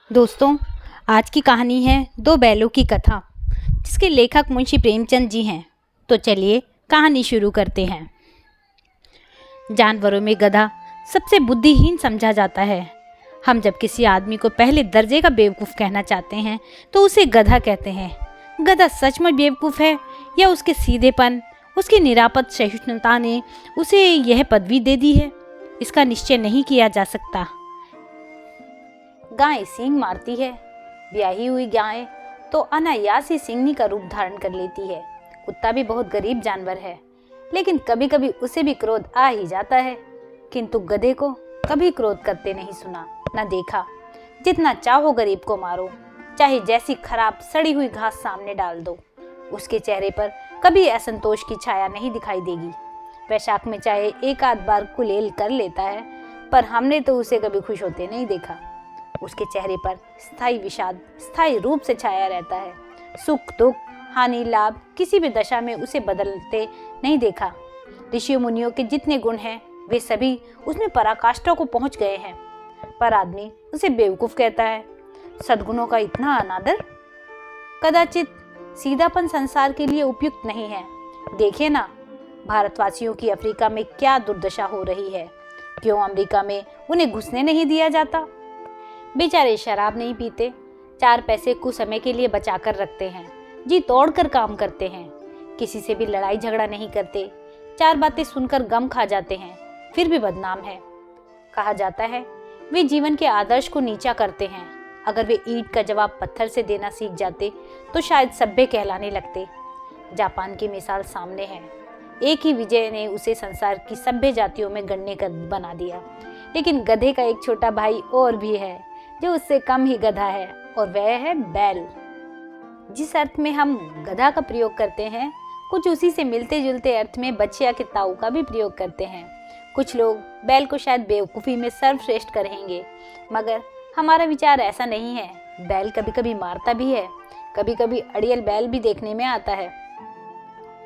दोस्तों, आज की कहानी है दो बैलों की कथा, जिसके लेखक मुंशी प्रेमचंद जी हैं। तो चलिए कहानी शुरू करते हैं। जानवरों में गधा सबसे बुद्धिहीन समझा जाता है। हम जब किसी आदमी को पहले दर्जे का बेवकूफ़ कहना चाहते हैं तो उसे गधा कहते हैं। गधा सचमुच बेवकूफ़ है या उसके सीधेपन, उसकी निरापद सहिष्णुता ने उसे यह पदवी दे दी है, इसका निश्चय नहीं किया जा सकता। गाय सींग मारती है। ब्याही हुई गाय तो अनायास ही सींगनी का रूप धारण कर लेती है। कुत्ता भी बहुत गरीब जानवर है, लेकिन कभी कभी उसे भी क्रोध आ ही जाता है। किंतु गधे को कभी क्रोध करते नहीं सुना, न देखा। जितना चाहो गरीब को मारो, चाहे जैसी खराब सड़ी हुई घास सामने डाल दो, उसके चेहरे पर कभी असंतोष की छाया नहीं दिखाई देगी। वैशाख में चाहे एक आध बार कुलेल कर लेता है, पर हमने तो उसे कभी खुश होते नहीं देखा। उसके चेहरे पर स्थायी विषाद स्थायी रूप से छाया रहता है। सुख दुख हानि लाभ किसी भी दशा में उसे बदलते नहीं देखा। ऋषियों मुनियों के जितने गुण हैं वे सभी उसमें पराकाष्ठा को पहुंच गए हैं, पर आदमी उसे बेवकूफ कहता है। सद्गुणों का इतना अनादर। कदाचित सीधापन संसार के लिए उपयुक्त नहीं है। देखिए ना, भारतवासियों की अफ्रीका में क्या दुर्दशा हो रही है। क्यों अमेरिका में उन्हें घुसने नहीं दिया जाता? बेचारे शराब नहीं पीते, 4 पैसे कुछ समय के लिए बचा कर रखते हैं, जी तोड़ कर काम करते हैं, किसी से भी लड़ाई झगड़ा नहीं करते, 4 बातें सुनकर गम खा जाते हैं, फिर भी बदनाम है। कहा जाता है वे जीवन के आदर्श को नीचा करते हैं। अगर वे ईंट का जवाब पत्थर से देना सीख जाते तो शायद सभ्य कहलाने लगते। जापान की मिसाल सामने है। एक ही विजय ने उसे संसार की सभ्य जातियों में गणने कर बना दिया। लेकिन गधे का एक छोटा भाई और भी है जो उससे कम ही गधा है, और वह है बैल। जिस अर्थ में हम गधा का प्रयोग करते हैं, कुछ उसी से मिलते जुलते अर्थ में बछिया के ताऊ का भी प्रयोग करते हैं। कुछ लोग बैल को शायद बेवकूफ़ी में सर्वश्रेष्ठ कहेंगे, मगर हमारा विचार ऐसा नहीं है। बैल कभी कभी मारता भी है, कभी कभी अड़ियल बैल भी देखने में आता है,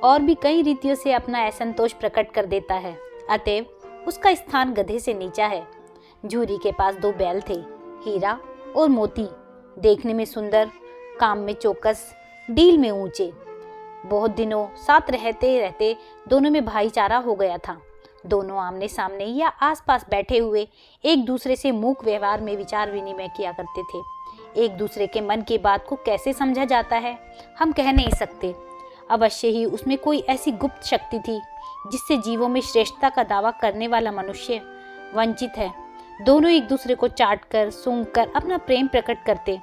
और भी कई रीतियों से अपना असंतोष प्रकट कर देता है। अतएव उसका स्थान गधे से नीचा है। झूरी के पास 2 बैल थे, हीरा और मोती, देखने में सुंदर, काम में चौकस, डील में ऊंचे। बहुत दिनों साथ रहते रहते दोनों में भाईचारा हो गया था। दोनों आमने सामने या आसपास बैठे हुए एक दूसरे से मूक व्यवहार में विचार विनिमय किया करते थे। एक दूसरे के मन की बात को कैसे समझा जाता है हम कह नहीं सकते। अवश्य ही उसमें कोई ऐसी गुप्त शक्ति थी जिससे जीवों में श्रेष्ठता का दावा करने वाला मनुष्य वंचित है। दोनों एक दूसरे को चाट कर सूंघ कर अपना प्रेम प्रकट करते।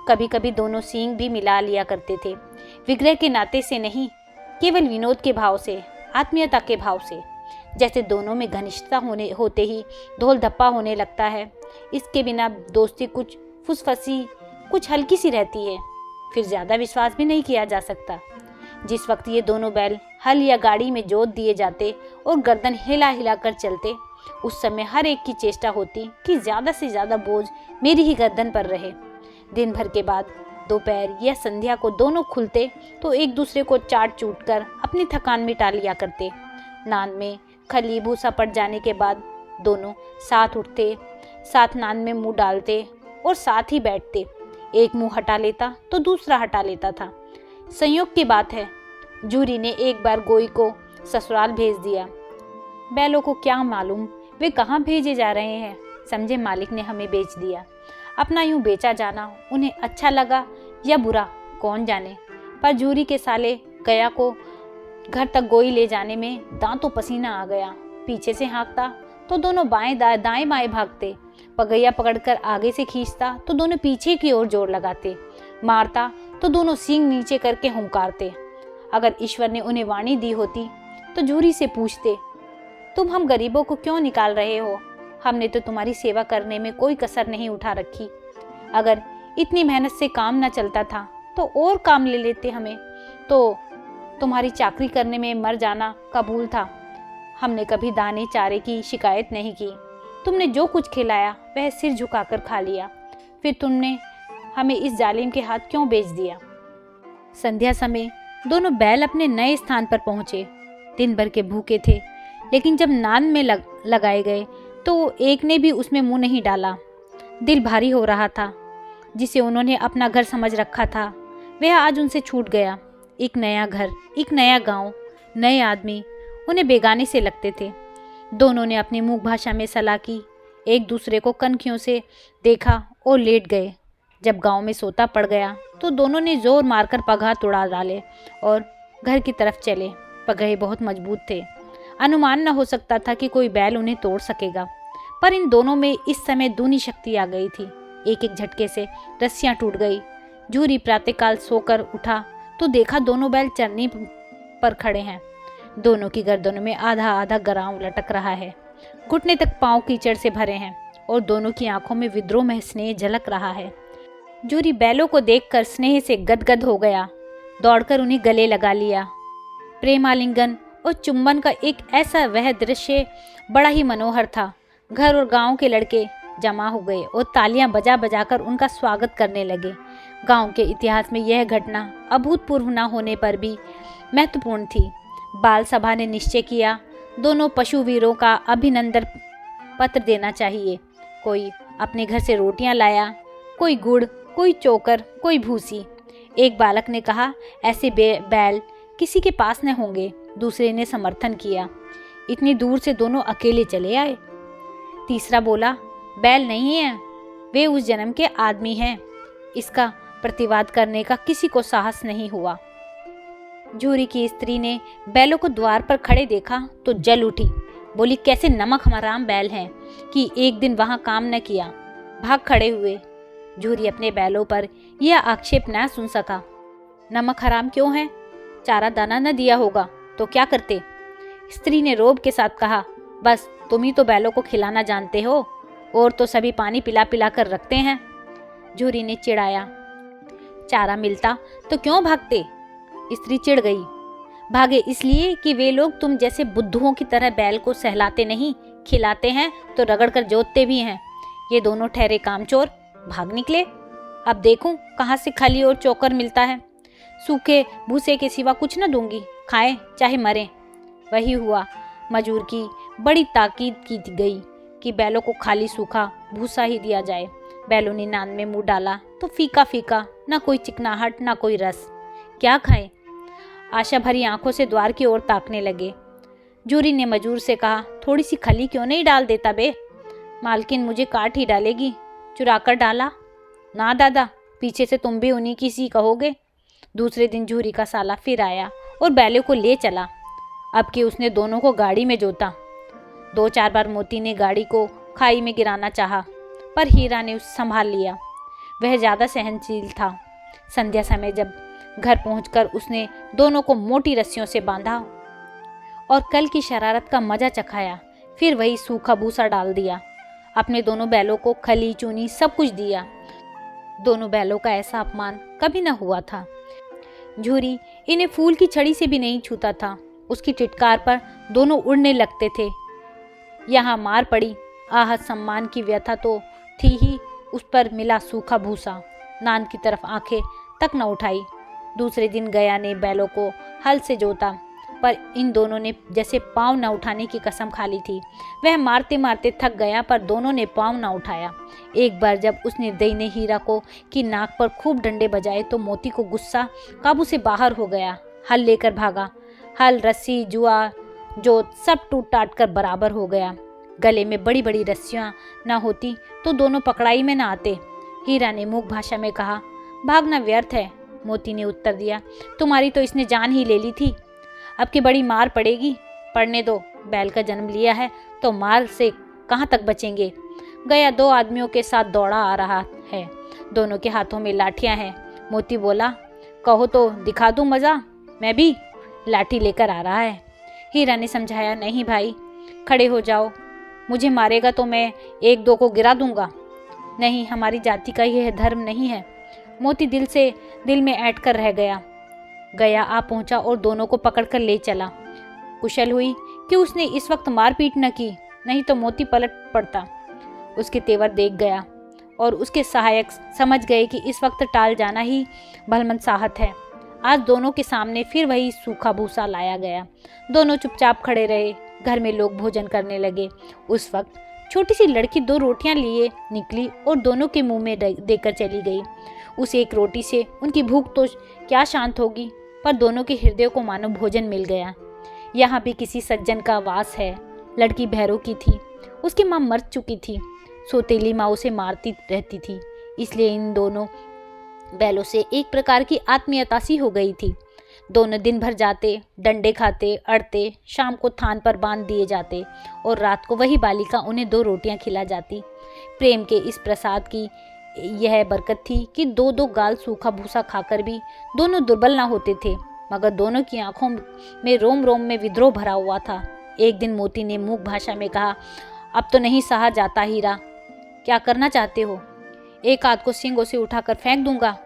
कभी कभी दोनों सींग भी मिला लिया करते थे, विग्रह के नाते से नहीं, केवल विनोद के भाव से, आत्मीयता के भाव से। जैसे दोनों में घनिष्ठता होते ही ढोल धप्पा होने लगता है। इसके बिना दोस्ती कुछ फुसफसी, कुछ हल्की सी रहती है, फिर ज़्यादा विश्वास भी नहीं किया जा सकता। जिस वक्त ये दोनों बैल हल या गाड़ी में जोत दिए जाते और गर्दन हिला हिला कर चलते, उस समय हर एक की चेष्टा होती कि ज़्यादा से ज़्यादा बोझ मेरी ही गर्दन पर रहे। दिन भर के बाद दोपहर या संध्या को दोनों खुलते तो एक दूसरे को चाट चूट कर अपनी थकान मिटा लिया करते। नान में खली भूसा पड़ जाने के बाद दोनों साथ उठते, साथ नान में मुंह डालते और साथ ही बैठते। एक मुंह हटा लेता तो दूसरा हटा लेता था। संयोग की बात है, जूरी ने एक बार गोई को ससुराल भेज दिया। बैलों को क्या मालूम वे कहाँ भेजे जा रहे हैं। समझे मालिक ने हमें बेच दिया। अपना यूं बेचा जाना उन्हें अच्छा लगा या बुरा कौन जाने, पर जूरी के साले गया को घर तक गोई ले जाने में दांतों पसीना आ गया। पीछे से हाँकता तो दोनों दाएं बाएं भागते, पगैया पकड़कर आगे से खींचता तो दोनों पीछे की ओर जोर लगाते, मारता तो दोनों सींग नीचे करके हुंकारते। अगर ईश्वर ने उन्हें वाणी दी होती तो जूरी से पूछते, तुम हम गरीबों को क्यों निकाल रहे हो? हमने तो तुम्हारी सेवा करने में कोई कसर नहीं उठा रखी। अगर इतनी मेहनत से काम न चलता था तो और काम ले लेते हमें, तो तुम्हारी चाकरी करने में मर जाना कबूल था। हमने कभी दाने चारे की शिकायत नहीं की। तुमने जो कुछ खिलाया वह सिर झुकाकर खा लिया, फिर तुमने हमें इस जालिम के हाथ क्यों बेच दिया? संध्या समय दोनों बैल अपने नए स्थान पर पहुंचे। दिन भर के भूखे थे, लेकिन जब नान में लगाए गए तो एक ने भी उसमें मुंह नहीं डाला। दिल भारी हो रहा था। जिसे उन्होंने अपना घर समझ रखा था, वह आज उनसे छूट गया। एक नया घर, एक नया गांव, नए आदमी उन्हें बेगाने से लगते थे। दोनों ने अपनी मूक भाषा में सलाह की, एक दूसरे को कनखियों से देखा और लेट गए। जब गांव में सोता पड़ गया तो दोनों ने जोर मारकर पगहा उड़ा डाले और घर की तरफ चले। पगहे बहुत मजबूत थे, अनुमान न हो सकता था कि कोई बैल उन्हें तोड़ सकेगा, पर इन दोनों में इस समय दूनी शक्ति आ गई थी। एक एक झटके से रस्सियां टूट गई। जूरी प्रातःकाल सोकर उठा तो देखा दोनों बैल चरनी पर खड़े हैं। दोनों की गर्दनों में आधा आधा गराव लटक रहा है, घुटने तक पांव कीचड़ से भरे हैं और दोनों की आंखों में विद्रोह में स्नेह झलक रहा है। जूरी बैलों को देखकर स्नेह से गदगद हो गया, दौड़कर उन्हें गले लगा लिया। प्रेमालिंगन और चुंबन का एक ऐसा वह दृश्य बड़ा ही मनोहर था। घर और गांव के लड़के जमा हो गए और तालियां बजा बजाकर उनका स्वागत करने लगे। गांव के इतिहास में यह घटना अभूतपूर्व न होने पर भी महत्वपूर्ण थी। बाल सभा ने निश्चय किया, दोनों पशु वीरों का अभिनंदन पत्र देना चाहिए। कोई अपने घर से रोटियां लाया, कोई गुड़, कोई चोकर, कोई भूसी। एक बालक ने कहा, ऐसे बैल किसी के पास न होंगे। दूसरे ने समर्थन किया, इतनी दूर से दोनों अकेले चले आए। तीसरा बोला, बैल नहीं है, वे उस जन्म के आदमी हैं। इसका प्रतिवाद करने का किसी को साहस नहीं हुआ। जूरी की स्त्री ने बैलों को द्वार पर खड़े देखा तो जल उठी, बोली, कैसे नमक हराम बैल हैं कि एक दिन वहां काम न किया। भाग खड़े हुए। जूरी अपने बैलों पर यह आक्षेप न सुन सका। नमक हराम क्यों है? चारा दाना न दिया होगा तो क्या करते? स्त्री ने रोब के साथ कहा, बस तुम ही तो बैलों को खिलाना जानते हो, और तो सभी पानी पिला पिला कर रखते हैं। जूरी ने चिढ़ाया, चारा मिलता तो क्यों भागते? स्त्री चिढ़ गई, भागे इसलिए कि वे लोग तुम जैसे बुद्धुओं की तरह बैल को सहलाते नहीं, खिलाते हैं तो रगड़कर जोतते भी हैं। ये दोनों ठहरे कामचोर भाग निकले। अब देखूं कहाँ से खली और चोकर मिलता है। सूखे भूसे के सिवा कुछ न दूंगी, खाएं चाहे मरें। वही हुआ। मजूर की बड़ी ताकीद की गई कि बैलों को खाली सूखा भूसा ही दिया जाए। बैलों ने नान में मुंह डाला तो फीका फीका, ना कोई चिकनाहट ना कोई रस। क्या खाएं? आशा भरी आंखों से द्वार की ओर ताकने लगे। जूरी ने मजूर से कहा, थोड़ी सी खली क्यों नहीं डाल देता बे? मालकिन मुझे काट ही डालेगी। चुराकर डाला? ना दादा, पीछे से तुम भी उन्हीं की सी कहोगे। दूसरे दिन जूरी का साला फिर आया और बैलों को ले चला। अब कि उसने दोनों को गाड़ी में जोता। 2-4 बार मोती ने गाड़ी को खाई में गिराना चाहा, पर हीरा ने उसे संभाल लिया। वह ज़्यादा सहनशील था। संध्या समय जब घर पहुंचकर उसने दोनों को मोटी रस्सियों से बांधा और कल की शरारत का मजा चखाया। फिर वही सूखा भूसा डाल दिया। अपने दोनों बैलों को खली चूनी सब कुछ दिया। दोनों बैलों का ऐसा अपमान कभी न हुआ था। जूरी इन्हें फूल की छड़ी से भी नहीं छूता था। उसकी टिटकार पर दोनों उड़ने लगते थे। यहाँ मार पड़ी, आहत सम्मान की व्यथा तो थी ही, उस पर मिला सूखा भूसा। नान की तरफ आंखें तक न उठाई। दूसरे दिन गया ने बैलों को हल से जोता, पर इन दोनों ने जैसे पाँव न उठाने की कसम खा ली थी। वह मारते मारते थक गया, पर दोनों ने पाँव न उठाया। एक बार जब उस निर्दयी ने हीरा को की नाक पर खूब डंडे बजाए तो मोती को गुस्सा काबू से बाहर हो गया। हल लेकर भागा। हल, रस्सी, जुआ, जोत सब टूट टाट कर बराबर हो गया। गले में बड़ी बड़ी रस्सियाँ न होती तो दोनों पकड़ाई में न आते। हीरा ने मूक भाषा में कहा, भागना व्यर्थ है। मोती ने उत्तर दिया, तुम्हारी तो इसने जान ही ले ली थी, अब की बड़ी मार पड़ेगी। पड़ने दो, बैल का जन्म लिया है तो मार से कहाँ तक बचेंगे। गया 2 आदमियों के साथ दौड़ा आ रहा है। दोनों के हाथों में लाठियां हैं। मोती बोला, कहो तो दिखा दूं मजा, मैं भी। लाठी लेकर आ रहा है। हीरा ने समझाया, नहीं भाई, खड़े हो जाओ, मुझे मारेगा तो मैं 1-2 को गिरा दूंगा। नहीं, हमारी जाति का यह धर्म नहीं है। मोती दिल में ऐंठ कर रह गया। गया आ पहुंचा और दोनों को पकड़कर ले चला। कुशल हुई कि उसने इस वक्त मारपीट न की, नहीं तो मोती पलट पड़ता। उसके तेवर देख गया और उसके सहायक समझ गए कि इस वक्त टाल जाना ही भलमनसाहत है। आज दोनों के सामने फिर वही सूखा भूसा लाया गया। दोनों चुपचाप खड़े रहे। घर में लोग भोजन करने लगे। उस वक्त छोटी सी लड़की 2 रोटियां लिए निकली और दोनों के मुंह में देकर चली गई। उस एक रोटी से उनकी भूख तो क्या शांत होगी, पर दोनों के हृदय को मानो भोजन मिल गया। यहाँ भी किसी सज्जन का वास है। लड़की भैरव की थी, उसकी माँ मर चुकी थी। सौतेली माँ उसे मारती रहती थी, इसलिए इन दोनों बैलों से एक प्रकार की आत्मीयता सी हो गई थी। दोनों दिन भर जाते, डंडे खाते, अड़ते, शाम को थान पर बांध दिए जाते और रात को वही बालिका उन्हें 2 रोटियां खिला जाती। प्रेम के इस प्रसाद की यह बरकत थी कि 2-2 गाल सूखा भूसा खाकर भी दोनों दुर्बल ना होते थे, मगर दोनों की आंखों में रोम रोम में विद्रोह भरा हुआ था। एक दिन मोती ने मूक भाषा में कहा, अब तो नहीं सहा जाता हीरा, क्या करना चाहते हो? एक आध को सींगों से उठाकर फेंक दूंगा,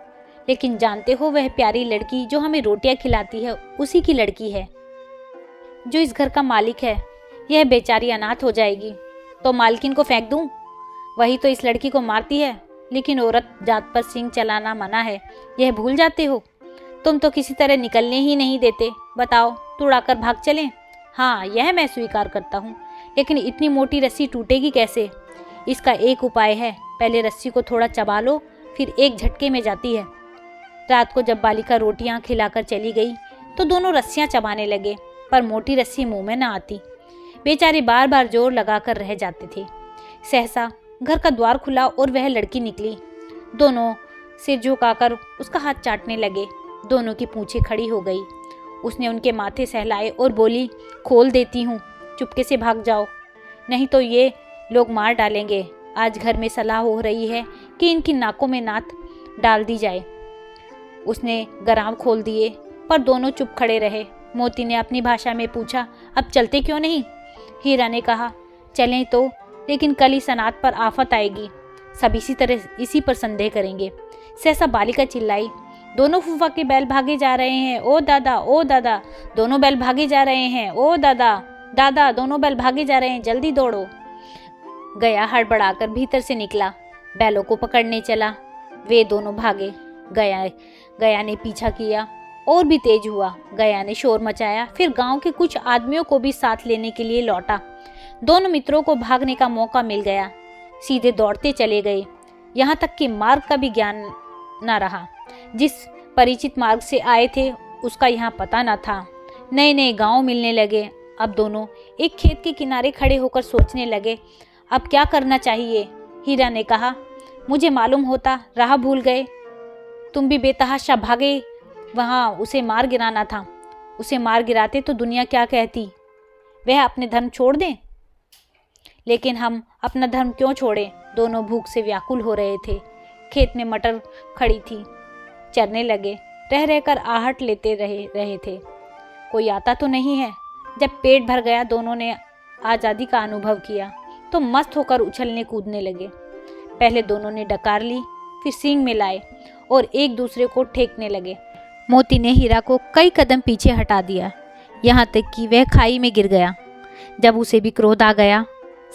लेकिन जानते हो वह प्यारी लड़की जो हमें रोटियां खिलाती है उसी की लड़की है, जो इस घर का मालिक है। यह बेचारी अनाथ हो जाएगी तो मालकिन को फेंक दूं? वही तो इस लड़की को मारती है, लेकिन औरत जात पर सींग चलाना मना है, यह भूल जाते हो? तुम तो किसी तरह निकलने ही नहीं देते। बताओ, तुड़ाकर भाग चलें? हाँ, यह मैं स्वीकार करता हूँ, लेकिन इतनी मोटी रस्सी टूटेगी कैसे? इसका एक उपाय है, पहले रस्सी को थोड़ा चबा लो, फिर एक झटके में जाती है। रात को जब बालिका रोटियां खिलाकर चली गई तो दोनों रस्सियां चबाने लगे, पर मोटी रस्सी मुंह में न आती। बेचारे बार बार जोर लगाकर रह जाते थे। सहसा घर का द्वार खुला और वह लड़की निकली। दोनों सिर झुकाकर उसका हाथ चाटने लगे। दोनों की पूंछें खड़ी हो गई। उसने उनके माथे सहलाए और बोली, खोल देती हूँ, चुपके से भाग जाओ, नहीं तो ये लोग मार डालेंगे। आज घर में सलाह हो रही है कि इनकी नाकों में नाथ डाल दी जाए। उसने गराम खोल दिए, पर दोनों चुप खड़े रहे। मोती ने अपनी भाषा में पूछा, अब चलते क्यों नहीं? हीरा ने कहा, चलें तो, लेकिन कल इस अनाथ पर आफत आएगी, सब इसी पर संदेह करेंगे। सहसा बालिका चिल्लाई, दोनों फूफा के बैल भागे जा रहे हैं, ओ दादा, ओ दादा, दोनों बैल भागे जा रहे हैं, ओ दादा, दादा, दोनों बैल भागे जा रहे हैं, जल्दी दौड़ो। गया हड़बड़ाकर भीतर से निकला, बैलों को पकड़ने चला। वे दोनों भागे। गया ने पीछा किया और भी तेज हुआ। गया ने शोर मचाया, फिर गांव के कुछ आदमियों को भी साथ लेने के लिए लौटा। दोनों मित्रों को भागने का मौका मिल गया, सीधे दौड़ते चले गए। यहाँ तक कि मार्ग का भी ज्ञान न रहा। जिस परिचित मार्ग से आए थे उसका यहाँ पता न था। नए नए गांव मिलने लगे। अब दोनों एक खेत के किनारे खड़े होकर सोचने लगे, अब क्या करना चाहिए। हीरा ने कहा, मुझे मालूम होता, राह भूल गए। तुम भी बेतहाशा भागे, वहाँ उसे मार गिराना था। उसे मार गिराते तो दुनिया क्या कहती? वह अपने धर्म छोड़ दें। लेकिन हम अपना धर्म क्यों छोड़ें? दोनों भूख से व्याकुल हो रहे थे। खेत में मटर खड़ी थी, चरने लगे। रह रहकर आहट लेते रहे थे, कोई आता तो नहीं है। जब पेट भर गया, दोनों ने आज़ादी का अनुभव किया तो मस्त होकर उछलने कूदने लगे। पहले दोनों ने डकार ली, फिर सींग में लाए और एक दूसरे को ठेकने लगे। मोती ने हीरा को कई कदम पीछे हटा दिया, यहाँ तक कि वह खाई में गिर गया। जब उसे भी क्रोध आ गया,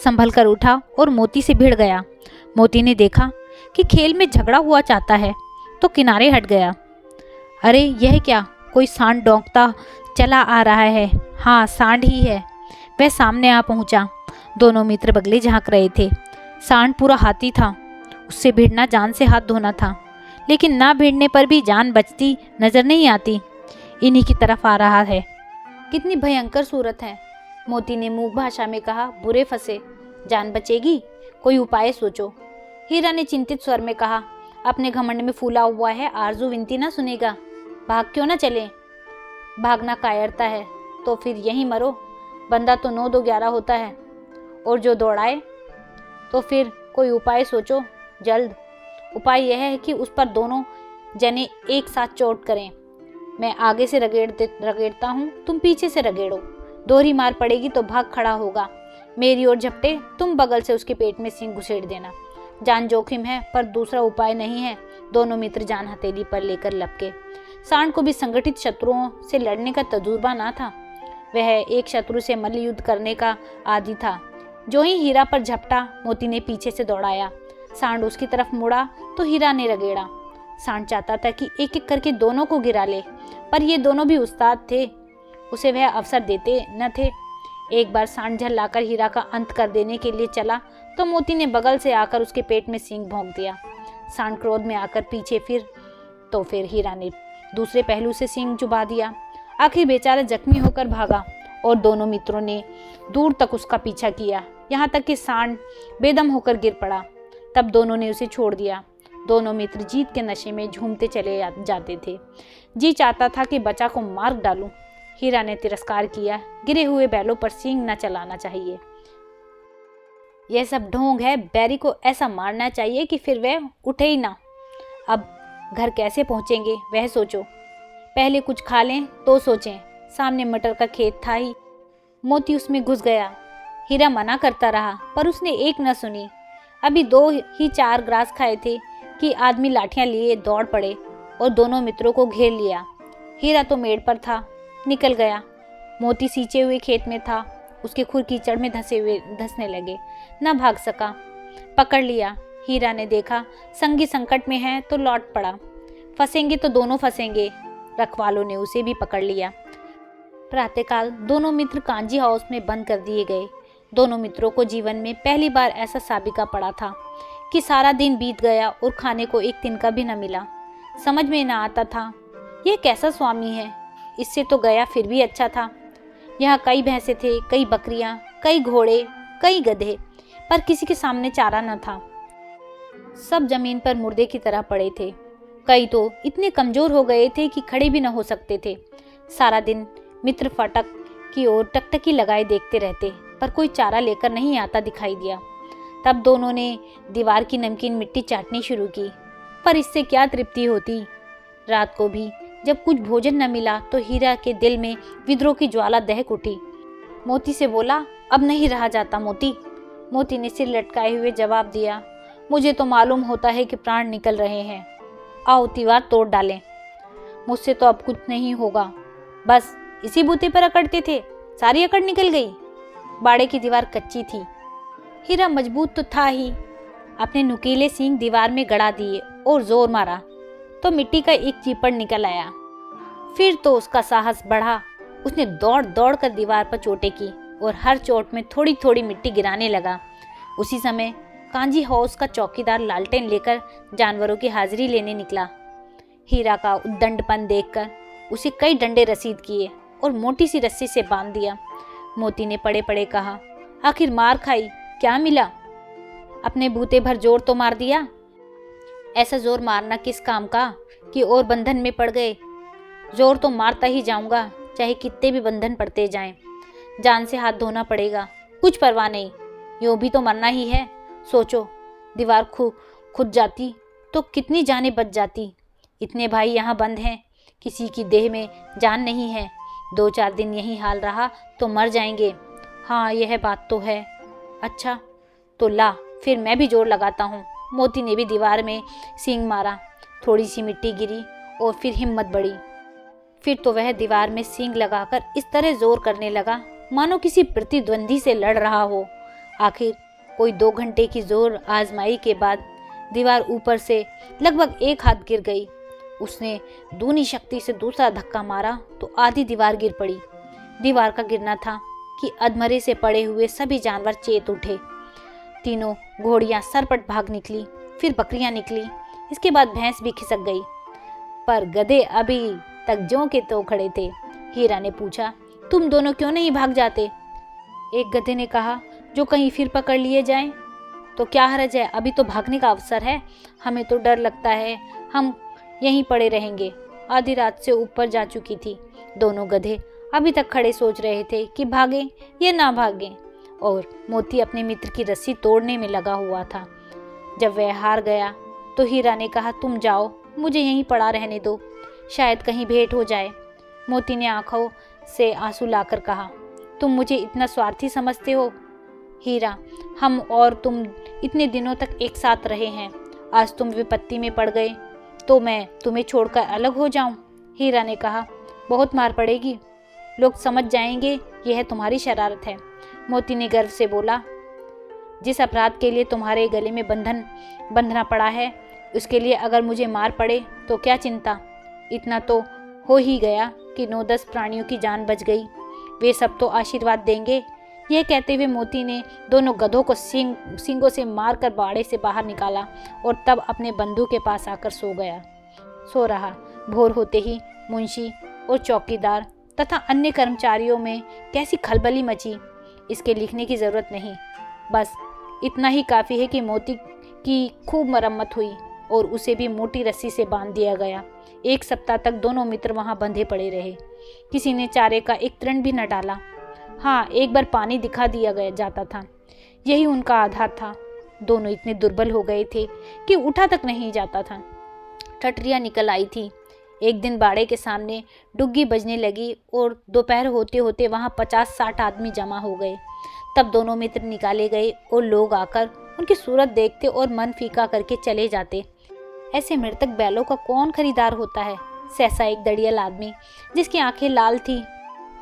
संभल कर उठा और मोती से भिड़ गया। मोती ने देखा कि खेल में झगड़ा हुआ चाहता है तो किनारे हट गया। अरे यह क्या, कोई सांड डौंकता चला आ रहा है। हाँ, सांड ही है। वह सामने आ पहुंचा। दोनों मित्र बगले झांक रहे थे। सांड पूरा हाथी था, उससे भिड़ना जान से हाथ धोना था, लेकिन ना भिड़ने पर भी जान बचती नजर नहीं आती। इन्हीं की तरफ आ रहा है। कितनी भयंकर सूरत है, मोती ने मूक भाषा में कहा। बुरे फंसे, जान बचेगी, कोई उपाय सोचो। हीरा ने चिंतित स्वर में कहा, अपने घमंड में फूला हुआ है, आरजू विनती ना सुनेगा। भाग क्यों ना चले? भागना कायरता है तो फिर यहीं मरो। बंदा तो 9-2-11 होता है, और जो दौड़ाए तो फिर कोई उपाय सोचो जल्द। उपाय यह है कि उस पर दोनों जने एक साथ चोट करें। मैं आगे से रगेड़ता हूँ, तुम पीछे से रगेड़ो। दोहरी मार पड़ेगी तो भाग खड़ा होगा। मेरी ओर झपटे, तुम बगल से उसके पेट में सींग घुसेड़ देना। जान जोखिम है, पर दूसरा उपाय नहीं है। दोनों मित्र जान हथेली पर लेकर लपके। सांड को भी संगठित शत्रुओं से लड़ने का तजुर्बा ना था। वह एक शत्रु से मल्ल युद्ध करने का आदी था। जो ही हीरा पर झपटा, मोती ने पीछे से दौड़ाया। सांड उसकी तरफ मुड़ा तो हीरा ने रगेड़ा। सांड चाहता था कि एक एक करके दोनों को गिरा ले, पर ये दोनों भी उस्ताद थे, उसे वह अवसर देते न थे। एक बार सांड झल्लाकर हीरा का अंत कर देने के लिए चला तो मोती ने बगल से आकर उसके पेट में सींग भोंक दिया। सांड क्रोध में आकर पीछे तो फिर हीरा ने दूसरे पहलू से सींग चुबा दिया। आखिर बेचारा जख्मी होकर भागा और दोनों मित्रों ने दूर तक उसका पीछा किया, यहाँ तक कि सांड बेदम होकर गिर पड़ा। तब दोनों ने उसे छोड़ दिया। दोनों मित्र जीत के नशे में झूमते चले जाते थे। जी चाहता था कि बच्चा को मार डालूं। हीरा ने तिरस्कार किया, गिरे हुए बैलों पर सींग न चलाना चाहिए। यह सब ढोंग है, बैरी को ऐसा मारना चाहिए कि फिर वह उठे ही ना। अब घर कैसे पहुंचेंगे वह सोचो, पहले कुछ खा लें तो सोचें। सामने मटर का खेत था ही, मोती उसमें घुस गया। हीरा मना करता रहा पर उसने एक न सुनी। अभी 2 ही 4 ग्रास खाए थे कि आदमी लाठियां लिए दौड़ पड़े और दोनों मित्रों को घेर लिया। हीरा तो मेड़ पर था, निकल गया। मोती सींचे हुए खेत में था, उसके खुर कीचड़ में धंसने लगे, न भाग सका। पकड़ लिया। हीरा ने देखा संगी संकट में है तो लौट पड़ा, फंसेंगे तो दोनों फंसेंगे। रखवालों ने उसे भी पकड़ लिया। प्रातःकाल दोनों मित्र कांजी हाउस में बंद कर दिए गए। दोनों मित्रों को जीवन में पहली बार ऐसा साबिका पड़ा था कि सारा दिन बीत गया और खाने को एक तिनका भी न मिला। समझ में न आता था यह कैसा स्वामी है, इससे तो गया फिर भी अच्छा था। यहाँ कई भैंसे थे, कई बकरियां, कई घोड़े, कई गधे, पर किसी के सामने चारा न था। सब जमीन पर मुर्दे की तरह पड़े थे। कई तो इतने कमजोर हो गए थे कि खड़े भी न हो सकते थे। सारा दिन मित्र फाटक की ओर टकटकी लगाए देखते रहते, पर कोई चारा लेकर नहीं आता दिखाई दिया। तब दोनों ने दीवार की नमकीन मिट्टी चाटनी शुरू की, पर इससे क्या तृप्ति होती। रात को भी जब कुछ भोजन न मिला तो हीरा के दिल में विद्रोह की ज्वाला दहक उठी। मोती से बोला, अब नहीं रहा जाता मोती। मोती ने सिर लटकाए हुए जवाब दिया, मुझे तो मालूम होता है कि प्राण निकल रहे हैं। आओ दीवार तोड़ डालें। मुझसे तो अब कुछ नहीं होगा। बस इसी बूते पर अकड़ते थे, सारी अकड़ निकल गई। बाड़े की दीवार कच्ची थी, हीरा मजबूत तो था ही। अपने नुकीले सींग दीवार में गड़ा दिए और जोर मारा तो मिट्टी का एक चीपड़ निकल आया। फिर तो उसका साहस बढ़ा। उसने दौड़ दौड़ कर दीवार पर चोटें की और हर चोट में थोड़ी थोड़ी मिट्टी गिराने लगा। उसी समय कांजी हाउस का चौकीदार लालटेन लेकर जानवरों की हाजिरी लेने निकला। हीरा का उद्दंडपन देखकर उसे कई डंडे रसीद किए और मोटी सी रस्सी से बांध दिया। मोती ने पड़े पड़े कहा, आखिर मार खाई, क्या मिला? अपने बूते भर जोर तो मार दिया। ऐसा जोर मारना किस काम का कि और बंधन में पड़ गए। जोर तो मारता ही जाऊंगा, चाहे कितने भी बंधन पड़ते जाएं। जान से हाथ धोना पड़ेगा, कुछ परवाह नहीं, यूं भी तो मरना ही है। सोचो, दीवार खुद जाती तो कितनी जानें बच जाती। इतने भाई यहाँ बंद हैं, किसी की देह में जान नहीं है। 2-4 दिन यही हाल रहा तो मर जाएंगे। हाँ, यह बात तो है। अच्छा तो ला, फिर मैं भी जोर लगाता हूँ। मोती ने भी दीवार में सींग मारा। थोड़ी सी मिट्टी गिरी और फिर हिम्मत बढ़ी। फिर तो वह दीवार में सींग लगाकर इस तरह जोर करने लगा मानो किसी प्रतिद्वंदी से लड़ रहा हो। आखिर कोई 2 घंटे की जोर आजमाई के बाद दीवार ऊपर से लगभग 1 हाथ गिर गई। उसने दूनी शक्ति से दूसरा धक्का मारा तो आधी दीवार गिर पड़ी। दीवार का गिरना था कि अधमरे से पड़े हुए सभी जानवर चेत उठे। तीनों घोड़ियां सरपट भाग निकली, फिर बकरियां निकली, इसके बाद भैंस भी खिसक गई, पर गधे अभी तक ज्यों के त्यों खड़े थे। हीरा ने पूछा, तुम दोनों क्यों नहीं भाग जाते? एक गधे ने कहा, जो कहीं फिर पकड़ लिए जाएं तो क्या हर्ज है, अभी तो भागने का अवसर है। हमें तो डर लगता है, हम यहीं पड़े रहेंगे। आधी रात से ऊपर जा चुकी थी। दोनों गधे अभी तक खड़े सोच रहे थे कि भागें या ना भागें, और मोती अपने मित्र की रस्सी तोड़ने में लगा हुआ था। जब वह हार गया तो हीरा ने कहा, तुम जाओ, मुझे यहीं पड़ा रहने दो, शायद कहीं भेंट हो जाए। मोती ने आंखों से आंसू लाकर कहा, तुम मुझे इतना स्वार्थी समझते हो? हीरा, हम और तुम इतने दिनों तक एक साथ रहे हैं, आज तुम विपत्ति में पड़ गए तो मैं तुम्हें छोड़कर अलग हो जाऊं? हीरा ने कहा, बहुत मार पड़ेगी, लोग समझ जाएंगे यह तुम्हारी शरारत है। मोती ने गर्व से बोला, जिस अपराध के लिए तुम्हारे गले में बंधना पड़ा है, उसके लिए अगर मुझे मार पड़े तो क्या चिंता। इतना तो हो ही गया कि 9-10 प्राणियों की जान बच गई। वे सब तो आशीर्वाद देंगे यह कहते हुए मोती ने दोनों गधों को सींगों से मारकर बाड़े से बाहर निकाला और तब अपने बंधु के पास आकर सो रहा। भोर होते ही मुंशी और चौकीदार तथा अन्य कर्मचारियों में कैसी खलबली मची, इसके लिखने की जरूरत नहीं। बस इतना ही काफ़ी है कि मोती की खूब मरम्मत हुई और उसे भी मोटी रस्सी से बांध दिया गया। 1 सप्ताह तक दोनों मित्र वहां बंधे पड़े रहे। किसी ने चारे का एक तृण भी न डाला। हाँ, एक बार पानी दिखा दिया गया जाता था, यही उनका आधार था। दोनों इतने दुर्बल हो गए थे कि उठा तक नहीं जाता था। ठठरियाँ निकल आई थी। एक दिन बाड़े के सामने डुग्गी बजने लगी और दोपहर होते होते वहां 50-60 आदमी जमा हो गए। तब दोनों मित्र निकाले गए और लोग आकर उनकी सूरत देखते और मन फीका करके चले जाते। ऐसे मृतक बैलों का कौन खरीदार होता है। सहसा एक दड़ियल आदमी, जिसकी आंखें लाल थी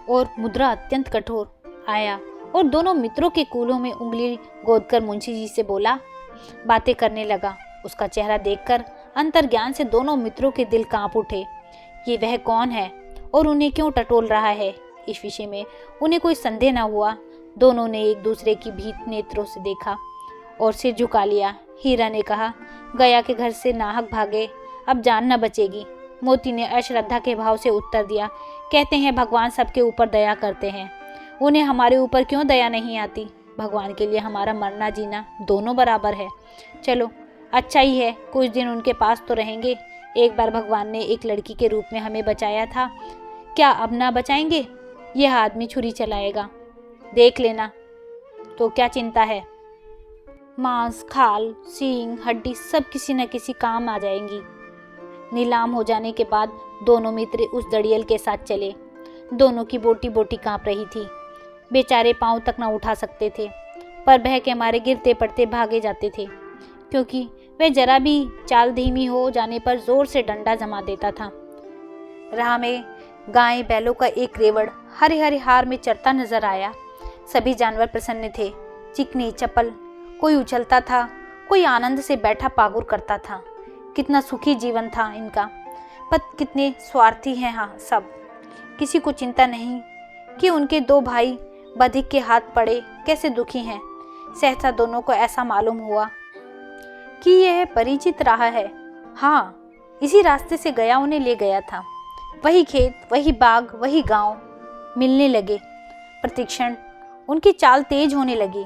और मुद्रा अत्यंत कठोर, आया और दोनों मित्रों के कूलों में उंगली गोदकर मुंशी जी से बोला, बातें करने लगा। उसका चेहरा देखकर अंतर्ज्ञान से दोनों मित्रों के दिल कांप उठे। ये वह कौन है और उन्हें क्यों टटोल रहा है, इस विषय में उन्हें कोई संदेह न हुआ। दोनों ने एक दूसरे की भीत नेत्रों से देखा और सिर झुका लिया। हीरा ने कहा, गया के घर से नाहक भागे, अब जान न बचेगी। मोती ने अश्रद्धा के भाव से उत्तर दिया, कहते हैं भगवान सबके ऊपर दया करते हैं, उन्हें हमारे ऊपर क्यों दया नहीं आती। भगवान के लिए हमारा मरना जीना दोनों बराबर है। चलो अच्छा ही है, कुछ दिन उनके पास तो रहेंगे। एक बार भगवान ने एक लड़की के रूप में हमें बचाया था, क्या अब ना बचाएंगे। यह आदमी छुरी चलाएगा, देख लेना। तो क्या चिंता है, मांस, खाल, सींग, हड्डी सब किसी न किसी काम आ जाएंगी। नीलाम हो जाने के बाद दोनों मित्र उस दड़ियल के साथ चले। दोनों की बोटी बोटी कांप रही थी। बेचारे पांव तक न उठा सकते थे, पर भय के मारे गिरते पड़ते भागे जाते थे, क्योंकि वह जरा भी चाल धीमी हो जाने पर जोर से डंडा जमा देता था। राह में गाय बैलों का एक रेवड़ हरे हरे हार में चरता नजर आया। सभी जानवर प्रसन्न थे, चिकनी चपल, कोई उछलता था, कोई आनंद से बैठा पागुर करता था। कितना सुखी जीवन था इनका, पर कितने स्वार्थी हैं हाँ सब। किसी को चिंता नहीं कि उनके 2 भाई बधिक के हाथ पड़े कैसे दुखी हैं। सहसा दोनों को ऐसा मालूम हुआ कि यह परिचित राह है। हाँ, इसी रास्ते से गया उन्हें ले गया था। वही खेत, वही बाग, वही गांव मिलने लगे। प्रतिक्षण उनकी चाल तेज होने लगी।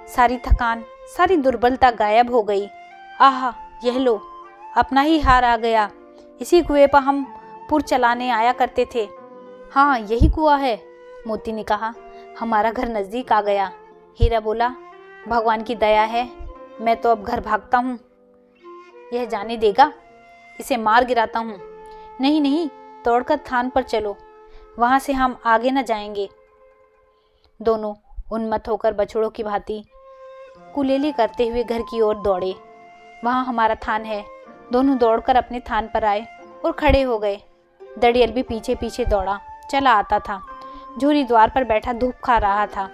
सारी थकान, सारी दुर्बलता गायब हो गई। आहा, यह लो, अपना ही हार आ गया। इसी कुएं पर हम पुर चलाने आया करते थे। हाँ, यही कुआं है, मोती ने कहा। हमारा घर नजदीक आ गया। हीरा बोला, भगवान की दया है, मैं तो अब घर भागता हूँ। यह जाने देगा, इसे मार गिराता हूँ। नहीं नहीं, तोड़कर थान पर चलो, वहां से हम आगे न जाएंगे। दोनों उन्मत्त होकर बछड़ों की भांति कुलेली करते हुए घर की ओर दौड़े। वहां हमारा थान है। दोनों दौड़कर अपने थान पर आए और खड़े हो गए। दड़ियल भी पीछे पीछे दौड़ा चला आता था। झूरी द्वार पर बैठा धूप खा रहा था।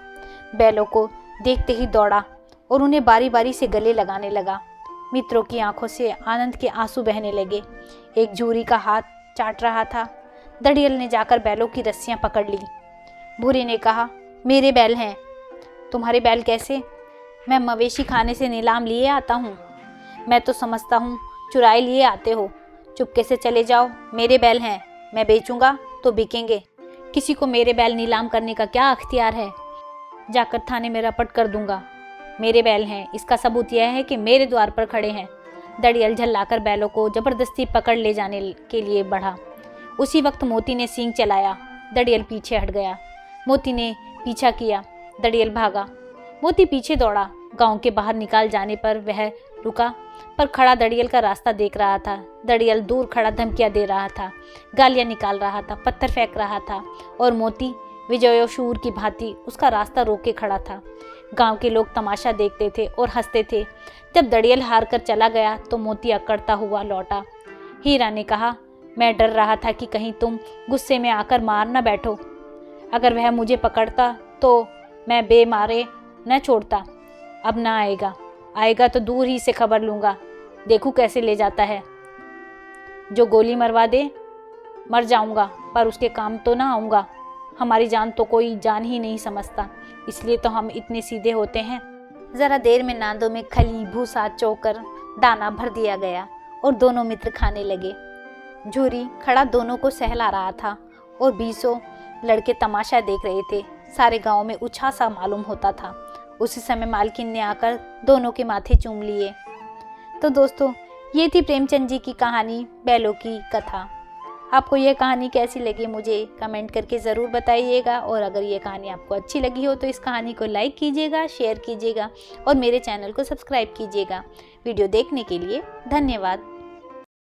बैलों को देखते ही दौड़ा और उन्हें बारी बारी से गले लगाने लगा। मित्रों की आंखों से आनंद के आंसू बहने लगे। एक झूरी का हाथ चाट रहा था। दड़ियल ने जाकर बैलों की रस्सियां पकड़ ली। भूरी ने कहा, मेरे बैल हैं। तुम्हारे बैल कैसे? मैं मवेशी खाने से नीलाम लिए आता हूँ। मैं तो समझता हूँ चुराए लिए आते हो। चुपके से चले जाओ, मेरे बैल हैं, मैं बेचूंगा तो बिकेंगे। किसी को मेरे बैल नीलाम करने का क्या अख्तियार है? जाकर थाने में रपट कर दूंगा। मेरे बैल हैं, इसका सबूत यह है कि मेरे द्वार पर खड़े हैं। दड़ियल झल्लाकर बैलों को जबरदस्ती पकड़ ले जाने के लिए बढ़ा। उसी वक्त मोती ने सींग चलाया। दड़ियल पीछे हट गया। मोती ने पीछा किया। दड़ियल भागा। मोती पीछे दौड़ा। गांव के बाहर निकाल जाने पर वह रुका, पर खड़ा दड़ियल का रास्ता देख रहा था। दड़ियल दूर खड़ा धमकियां दे रहा था, गालियां निकाल रहा था, पत्थर फेंक रहा था, और मोती विजयोशूर की भांति उसका रास्ता रोक के खड़ा था। गांव के लोग तमाशा देखते थे और हंसते थे। जब दड़ियल हार कर चला गया तो मोती अकड़ता हुआ लौटा। हीरा ने कहा, मैं डर रहा था कि कहीं तुम गुस्से में आकर मार न बैठो। अगर वह मुझे पकड़ता तो मैं बेमारे न छोड़ता। अब ना आएगा, आएगा तो दूर ही से खबर लूँगा, देखूँ कैसे ले जाता है। जो गोली मरवा दे मर जाऊँगा, पर उसके काम तो ना आऊँगा। हमारी जान तो कोई जान ही नहीं समझता। इसलिए तो हम इतने सीधे होते हैं। जरा देर में नांदों में खली, भूसा, चोकर, दाना भर दिया गया और दोनों मित्र खाने लगे। झूरी खड़ा दोनों को सहला रहा था और 20 लड़के तमाशा देख रहे थे। सारे गांव में उछाल सा मालूम होता था। उसी समय मालकिन ने आकर दोनों के माथे चूम लिए। तो दोस्तों, ये थी प्रेमचंद जी की कहानी, बैलों की कथा। आपको ये कहानी कैसी लगी मुझे कमेंट करके ज़रूर बताइएगा। और अगर ये कहानी आपको अच्छी लगी हो तो इस कहानी को लाइक कीजिएगा, शेयर कीजिएगा और मेरे चैनल को सब्सक्राइब कीजिएगा। वीडियो देखने के लिए धन्यवाद।